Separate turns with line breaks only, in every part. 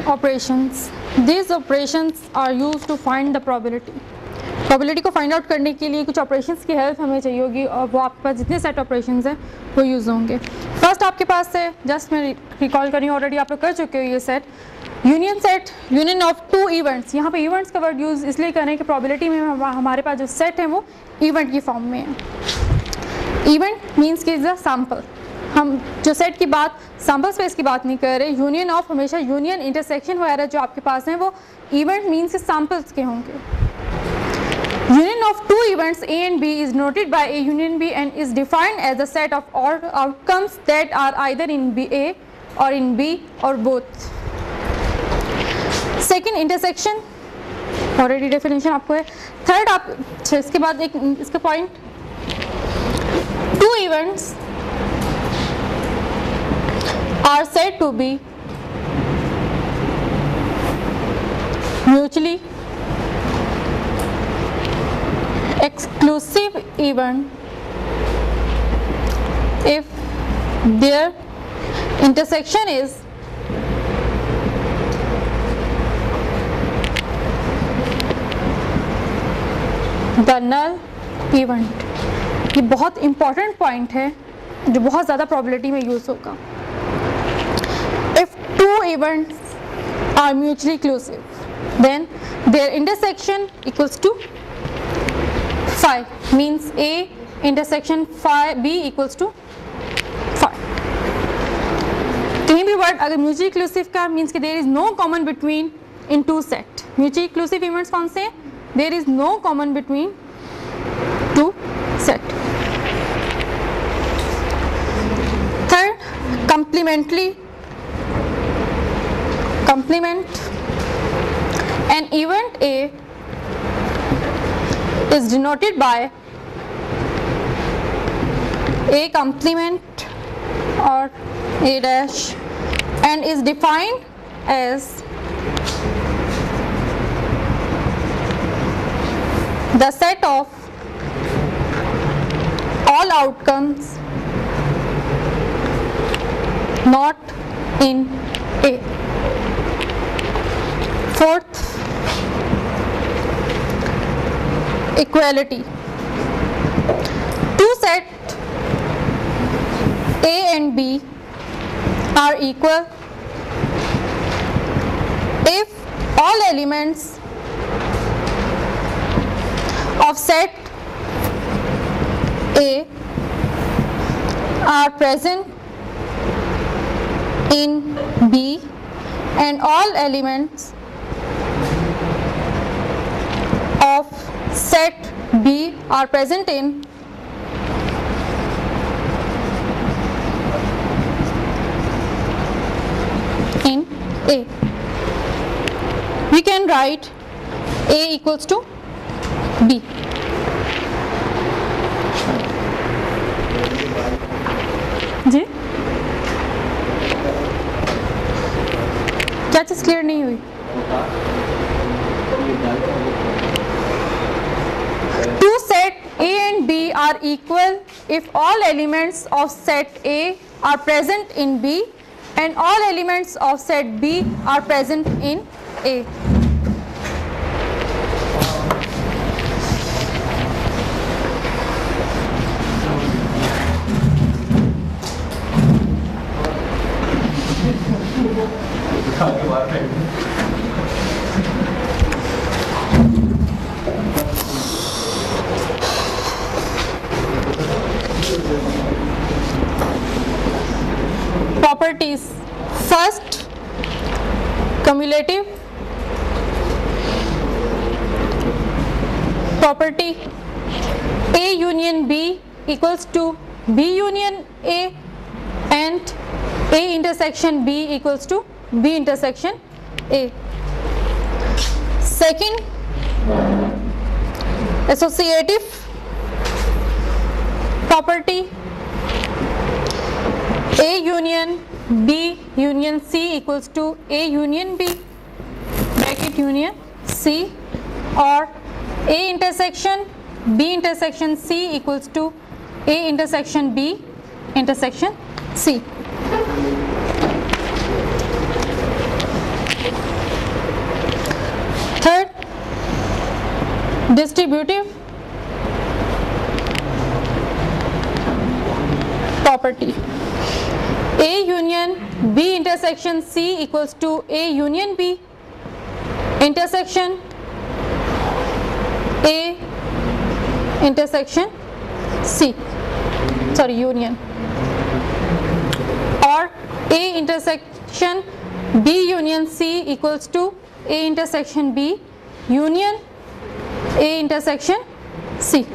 operations. These operations are used to find the probability. Probability को find out करने के लिए कुछ ऑपरेशंस की हेल्प हमें चाहिए होगी और वो आपके पास जितने सेट ऑपरेशंस हैं वो यूज़ होंगे. फर्स्ट आपके पास है, जस्ट मैं रिकॉल करी, ऑलरेडी आप लोग कर चुके हो ये set, union set, union of two events. यहाँ पे इवेंट्स का वर्ड यूज़ इसलिए करें कि प्रोबेबिलिटी में हमारे पास जो सेट है वो इवेंट की फॉर्म में है. इवेंट मीन्स कि इज अ सैम्पल. हम जो सेट की बात, सैम्पल स्पेस की बात नहीं कर रहे. यूनियन ऑफ, हमेशा यूनियन इंटरसेक्शन वगैरह जो आपके पास हैं वो इवेंट मीन्स सैम्पल्स के होंगे. Union of two events A and B is noted by A union B and is defined as a set of all outcomes that are either in B A or in B or both. Second, intersection, already definition आपको है. Third, आप इसके बाद एक इसका point, two events are said to be mutually exclusive event if their intersection is the null event. ये बहुत important point है जो बहुत ज़्यादा प्रोबेबिलिटी में यूज होगा. If two events are mutually exclusive, then their intersection equals to phi, means A intersection phi B equals to phi. कहीं भी वर्ड अगर म्यूचुअली एक्सक्लूसिव का मीन्स कि there is no common between in two set. Mutually exclusive events कौन से हैं? There is no common between two set. Third, complementary, complement an event A is denoted by A complement or A dash and is defined as the set of all outcomes not in A. Fourth, equality. Two sets A and B are equal if all elements of set A are present in B and all elements of set B are present in A. We can write A equals to B. जी क्या चीज़ clear नहीं हुई? Two set A and B are equal if all elements of set A are present in B and all elements of set B are present in A. Properties. First, cumulative property. A union B equals to B union A and A intersection B equals to B intersection A. Second, associative property. A union B union C equals to A union B bracket union C, or A intersection B intersection C equals to A intersection B intersection C. distributive property. A union B intersection C equals to A union B intersection A intersection C, sorry, union, or A intersection B union C equals to A intersection B union A intersection C.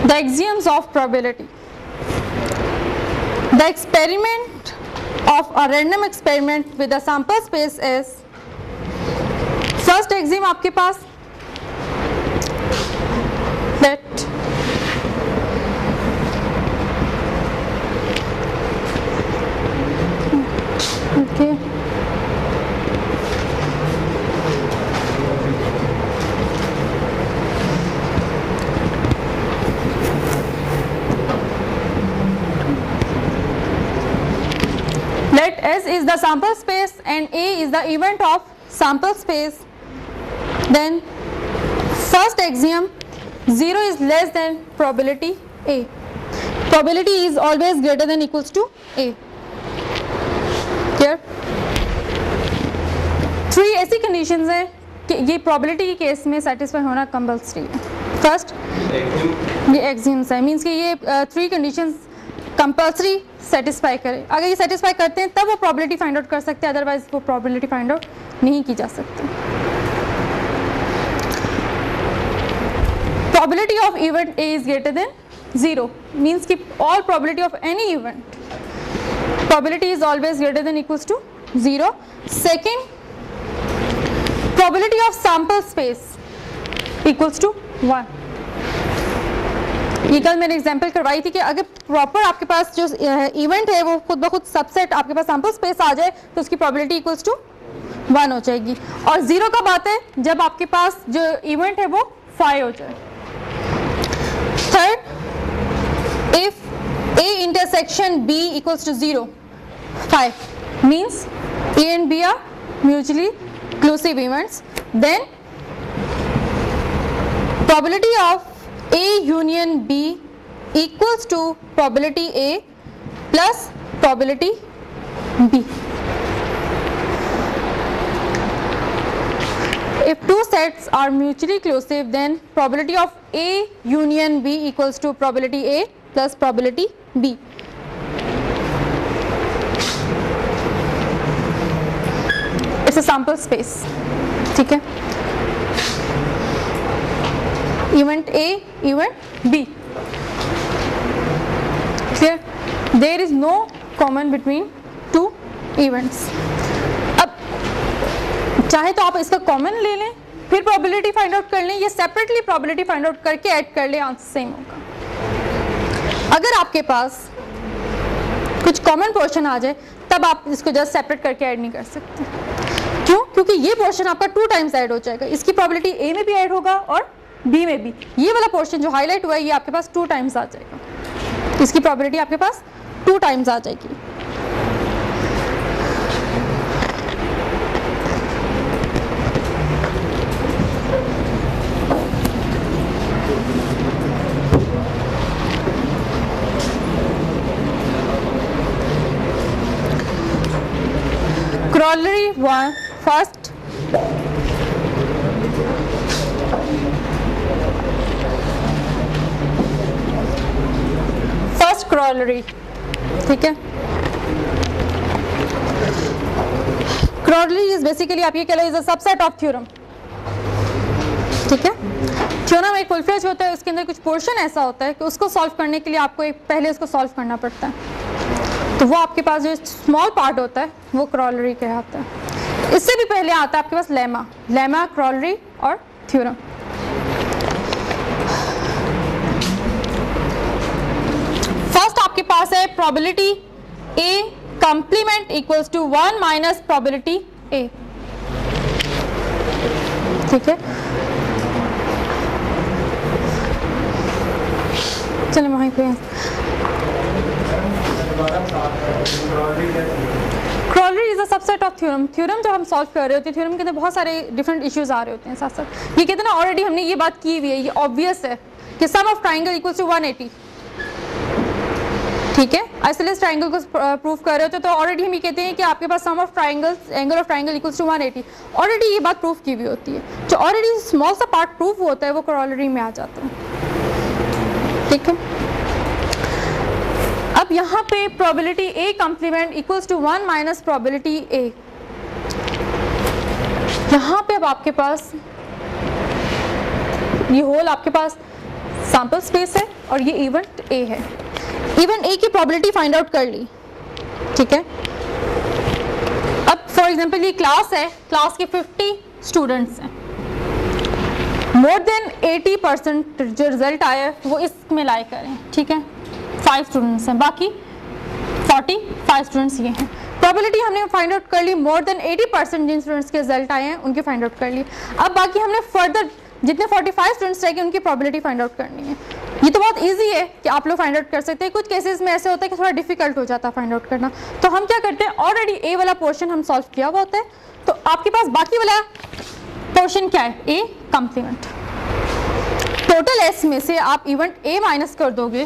The axioms of probability. The experiment of a random experiment with a sample space is, first axiom आपके पास, that okay, let S is the sample space and A is the event of sample space, then first axiom, 0 is less than probability A. Probability is always greater than equals to A. Clear? 3 ऐसी conditions हैं कि ये probability के case में satisfy होना compulsory है. First ये axioms है, मीन्स कि ये 3 कंडीशंस कंपल्सरी सेटिस्फाई करें. अगर ये सेटिस्फाई करते हैं तब वो प्रोबेबिलिटी फाइंड आउट कर सकते हैं, अदरवाइज वो प्रोबेबिलिटी फाइंड आउट नहीं की जा सकती. Probability of event A is greater than 0 means कि all probability of any event, probability is always greater than equals to 0. Second, probability of sample space equals to 1. ये कल मैंने example करवाई थी कि अगर प्रॉपर आपके पास जो इवेंट है वो खुद ब खुद सबसेट आपके पास सैंपल स्पेस आ जाए तो उसकी प्रोबेबिलिटी इक्वल्स टू 1 हो जाएगी. और 0 कब आता है? जब आपके पास जो इवेंट है वो 5 हो जाए. Third, if A intersection B equals to 0, 5 means A and B are mutually exclusive events, then probability of A union B equals to probability A plus probability B. If two sets are mutually exclusive, then probability of A union B equals to probability A plus probability B. It's a sample space. ठीक है? Event A, event B. Clear? There is no common between two events. अब चाहे तो आप इसका common ले लें, फिर प्रोबेबिलिटी फाइंड आउट कर लें, या सेपरेटली प्रोबेबिलिटी फाइंड आउट करके ऐड कर लें, आंसर सेम होगा. अगर आपके पास कुछ कॉमन पोर्शन आ जाए तब आप इसको जस्ट सेपरेट करके ऐड नहीं कर सकते. क्यों? क्योंकि ये पोर्शन आपका 2 टाइम्स ऐड हो जाएगा. इसकी प्रोबेबिलिटी ए में भी ऐड होगा और बी में भी. ये वाला पोर्शन जो हाईलाइट हुआ है ये आपके पास 2 टाइम्स आ जाएगा. इसकी प्रोबेबिलिटी आपके पास 2 टाइम्स आ जाएगी. Corollary 1. First, corollary. ठीक है? Corollary is basically आप ये कह लो is a subset of theorem. ठीक है? थ्योरम एक फुल फ्लेज होता है, उसके अंदर कुछ पोर्शन ऐसा होता है कि उसको सॉल्व करने के लिए आपको एक पहले उसको सॉल्व करना पड़ता है. तो वो आपके पास जो स्मॉल पार्ट होता है वो क्रॉलरी कहलाता है. इससे भी पहले आता है आपके पास लेमा, लेमा, क्रॉलरी और थ्योरम। फर्स्ट आपके पास है probability A complement equals to 1 minus probability A, ठीक है। चलो वहीं पे corollary is a subset of theorem. Theorem जब हम सॉल्व कर रहे होते हैं, थ्योरम के अंदर बहुत सारे डिफरेंट इश्यूज आ रहे होते हैं साथ साथ। ये कहते हैं ना, ऑलरेडी हमने ये बात की हुई है, ये ऑब्वियस है कि सम ऑफ ट्राइंगल इक्वल्स टू 180, ठीक है। आइसोसेलेस ट्राइंगल को प्रूव कर रहे होते तो ऑलरेडी हम ये कहते हैं कि आपके पास sum of triangles, angle of triangle equals to 180, already ये बात प्रूव की हुई होती है। जो ऑलरेडी स्मॉल सा पार्ट प्रूव होता है वो क्रॉलरी में आ जाता है, ठीक है। अब यहाँ पे probability A complement equals to 1 minus probability A, यहाँ पे अब आपके पास ये होल आपके पास सैंपल स्पेस है और ये इवेंट ए है। इवेंट ए की प्रोबेबिलिटी फाइंड आउट कर ली, ठीक है। अब फॉर एग्जांपल ये क्लास है, क्लास के 50 स्टूडेंट्स हैं, मोर देन 80% जो रिजल्ट आया वो इसमें लाई करें, ठीक है। 5 स्टूडेंट्स हैं, बाकी 45 स्टूडेंट्स ये हैं। प्रोबेबिलिटी हमने फाइंड आउट कर ली, मोर देन 80% जिन स्टूडेंट्स के रिजल्ट आए हैं उनके फाइंड आउट कर ली। अब बाकी हमने फर्दर जितने 45 स्टूडेंट्स रहेंगे उनकी प्रोबेबिलिटी फाइंड आउट करनी है। ये तो बहुत इजी है कि आप लोग फाइंड आउट कर सकते हैं। कुछ केसेस में ऐसे होता है कि थोड़ा डिफिकल्ट हो जाता है फाइंड आउट करना, तो हम क्या करते हैं, ऑलरेडी ए वाला पोर्शन हम सॉल्व किया हुआ होता है, तो आपके पास बाकी वाला पोर्शन क्या है, ए कंप्लीमेंट। टोटल एस में से आप इवेंट ए माइनस कर दोगे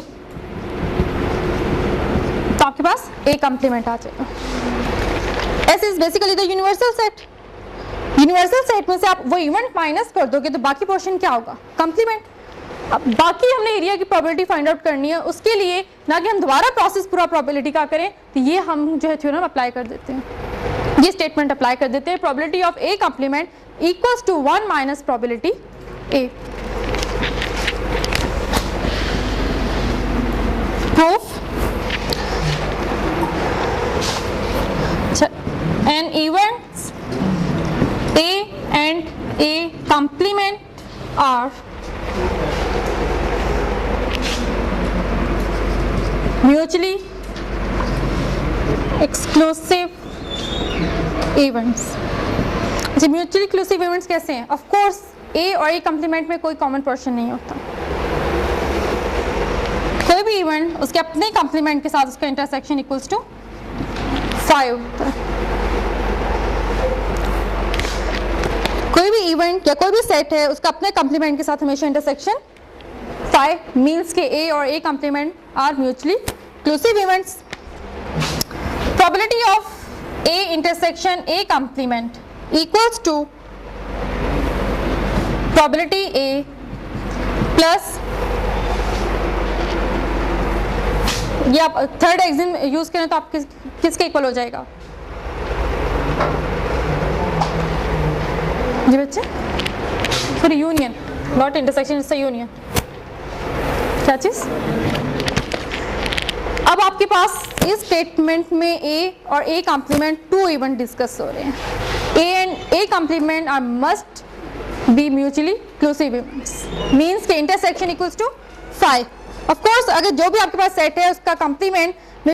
तो आपके पास ए कंप्लीमेंट आ जाएगा। S is basically the universal set. Universal set में से आप वो इवेंट माइनस कर दोगे तो बाकी पोर्शन क्या होगा, कंप्लीमेंट। अब बाकी हमने एरिया की प्रोबेबिलिटी फाइंड आउट करनी है, उसके लिए ना कि हम दोबारा प्रोसेस पूरा प्रोबेबिलिटी का करें, तो ये हम जो है थ्योरम अप्लाई कर देते हैं, ये स्टेटमेंट अप्लाई कर देते हैं, probability of A complement equals to 1 minus probability A. Proof an events A and A complement are mutually exclusive events। अच्छा, म्यूचुअली एक्सक्लूसिव इवेंट्स कैसे हैं? ऑफ कोर्स ए और ए कंप्लीमेंट में कोई कॉमन पोर्शन नहीं होता। कोई भी इवेंट उसके अपने कंप्लीमेंट के साथ उसका इंटरसेक्शन इक्वल्स टू 5 होता है। कोई भी इवेंट या कोई भी सेट है उसका अपने कंप्लीमेंट के साथ हमेशा इंटरसेक्शन 5 मीन्स के ए और A complement are mutually exclusive events. Probability of A intersection A complement equals to probability A plus, ये आप थर्ड एक्सिम यूज करें तो आप किसके इक्वल हो जाएगा जी बच्चे? Sorry, union, not intersection, it's a union. क्या चीज? अब आपके पास इस स्टेटमेंट में ए और ए कंप्लीमेंट 2 इवेंट डिस्कस हो रहे हैं। A and A complement are must be mutually exclusive events, means के intersection equals to 5। Of course अगर जो भी आपके पास सेट है उसका कंप्लीमेंट